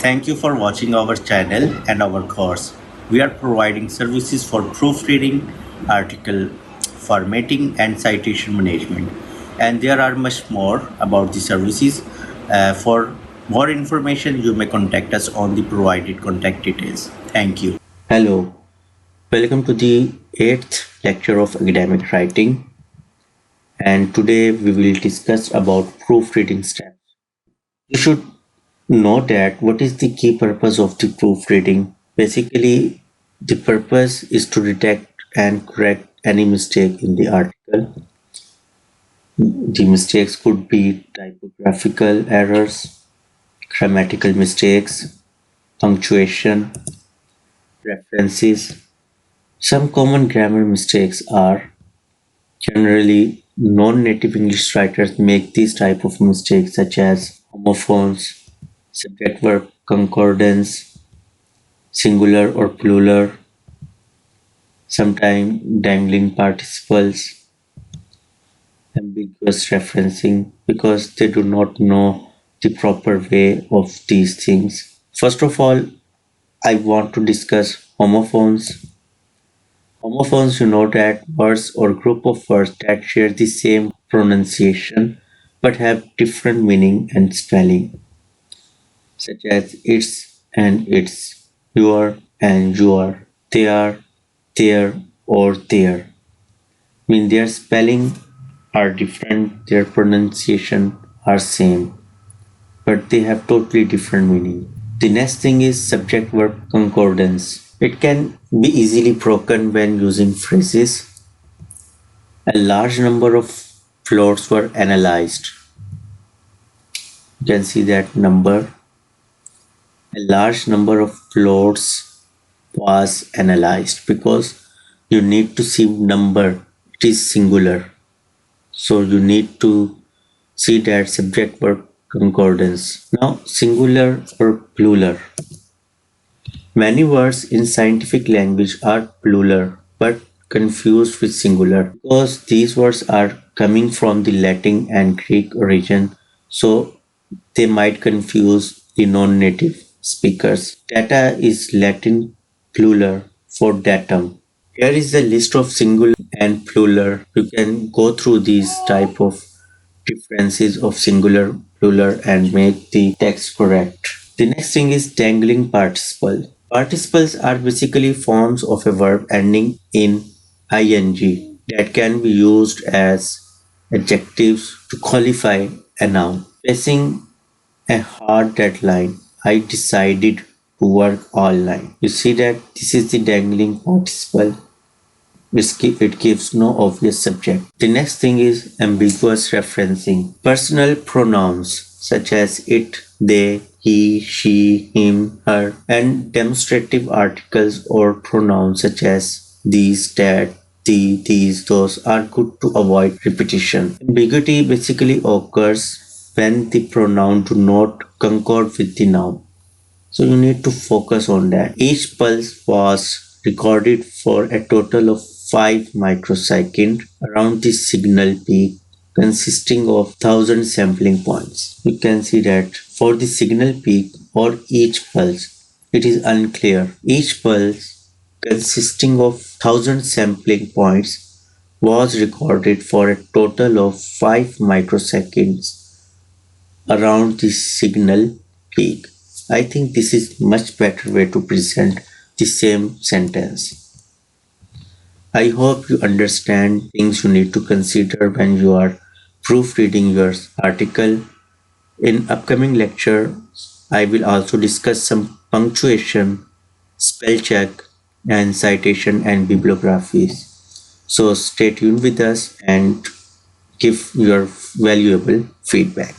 Thank you for watching our channel and our course. We are providing services for proofreading, article formatting and citation management. And there are much more about the services. For more information, you may contact us on the provided contact details. Thank you. Hello, welcome to the 8th lecture of academic writing. And today we will discuss about proofreading steps. You should know that what is the key purpose of the proofreading. Basically, the purpose is to detect and correct any mistake in the article. The mistakes could be typographical errors, grammatical mistakes, punctuation, references. Some common grammar mistakes are generally non-native English writers make these type of mistakes such as homophones, subject-verb concordance, singular or plural, sometimes dangling participles, ambiguous referencing, because they do not know the proper way of these things. First of all, I want to discuss homophones. Homophones, you know that words or group of words that share the same pronunciation but have different meaning and spelling, such as its and its, your and your, their, their or their. Mean their spelling are different, their pronunciation are same, but they have totally different meaning. The next thing is subject-verb concordance. It can be easily broken when using phrases. A large number of floats were analyzed. You can see that number. A large number of floats was analyzed because you need to see number. It is singular. So you need to see that subject-verb concordance. Now, singular or plural. Many words in scientific language are plural but confused with singular because these words are coming from the Latin and Greek origin, so they might confuse the non-native speakers. Data is Latin plural for datum. Here is the list of singular and plural. You can go through these type of differences of singular, plural and make the text correct. The next thing is dangling participle. Participles are basically forms of a verb ending in ing that can be used as adjectives to qualify a noun. Facing a hard deadline, I decided to work all night. You see that this is the dangling participle. It gives no obvious subject. The next thing is ambiguous referencing. Personal pronouns such as it, they, he, she, him, her, and demonstrative articles or pronouns such as these, that, these, those are good to avoid repetition. Ambiguity basically occurs when the pronoun do not concord with the noun. So you need to focus on that. Each pulse was recorded for a total of 5 microseconds around the signal peak, consisting of 1000 sampling points. You can see that for the signal peak or each pulse, it is unclear. Each pulse consisting of 1000 sampling points was recorded for a total of 5 microseconds around the signal peak. I think this is much better way to present the same sentence. I hope you understand things you need to consider when you are proofreading your article. In upcoming lecture, I will also discuss some punctuation, spell check, and citation and bibliographies. So stay tuned with us and give your valuable feedback.